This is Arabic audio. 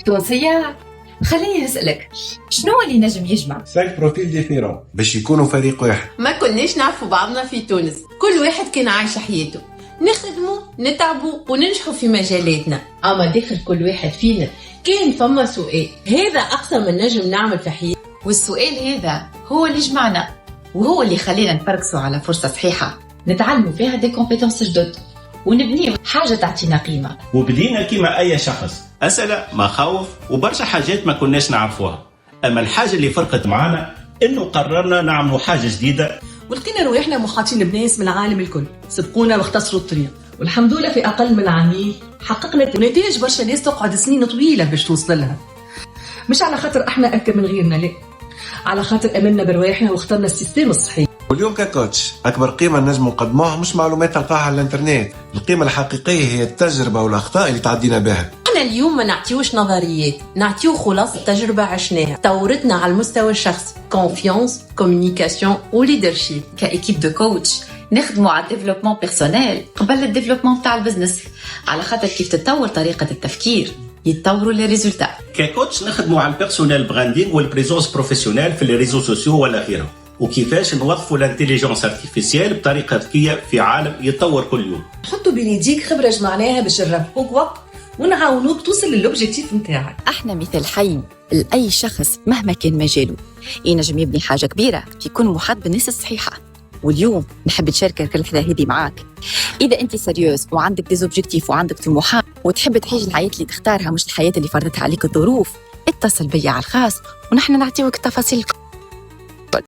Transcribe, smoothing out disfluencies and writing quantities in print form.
تونسية، خليني نسألك شنو اللي نجم يجمع 5 بروفيل ديفيرون باش يكونوا فريق واحد. ما كناش نعرفوا بعضنا في تونس، كل واحد كان عايش حياته، نخدموا نتعبوا وننجحوا في مجالاتنا. اما داخل كل واحد فينا كان فما سؤال، هذا اقصى من نجم نعمل في حياتي. والسؤال هذا هو اللي جمعنا، وهو اللي خلينا نفركسوا على فرصة صحيحة نتعلموا فيها دي كومبيتونس جدد ونبنيو حاجة تعطينا قيمة. وبدينا كيما أي شخص، أسئلة، مخاوف وبرشا حاجات ما كناش نعرفوها. أما الحاجة اللي فرقت معنا إنه قررنا نعملوا حاجة جديدة، ولقينا رواحنا محاطين بناس من العالم الكل سبقونا واختصروا الطريق، والحمد لله في أقل من عامين حققنا نتائج برشا ناس تقعد سنين طويلة باش توصل لها. مش على خاطر احنا أذكى من غيرنا، لا، على خاطر أمنا برواحنا واخترنا السيستم الصحي. واليوم ككوتش أكبر قيمة نجم نقدموها مش معلومات تلقاها على الانترنت، القيمة الحقيقية هي التجربة والأخطاء اللي تعدينا بها. احنا اليوم ما نعطيوش نظريات، نعطيو خلاصة تجربة عشناها طورتنا على المستوى الشخصي، كونفيونس، كوميونيكاسيون وليدرشيب. كإيكيب دو كوتش نخدموا على الديفلوبمون بيرسونيل قبل الديفلوبمون تاع البزنس، على خاطر كيف تتطور طريقة التفكير يتطوروا لي ريزولتا. ككوتش نخدموا على البيرسونيل براندينغ والبريزونس بروفيسيونيل في الريزو سوسيو ولا غيرهم، وكيفاش نوظفوا الانتيليجنس ارتيفيسيال بطريقة ذكية في عالم يتطور كل يوم. حطوا بين يديك خبرة جمعناها باش نربحوك وقت ونعاونوك توصل للوبجيكتيف نتاعك. احنا مثل حي لأي شخص مهما كان مجاله ينجم يبني حاجة كبيرة يكون محاط بالناس الصحيحة. واليوم نحب نشارك الرحلة هذه معاك. إذا أنت سيريوز وعندك ديزوبجيكتيف وعندك طموحات وتحب تعيش الحياة اللي تختارها مش الحياة اللي فرضتها عليك الظروف، اتصل بي على الخاص ونحن نعطيوك التفاصيل.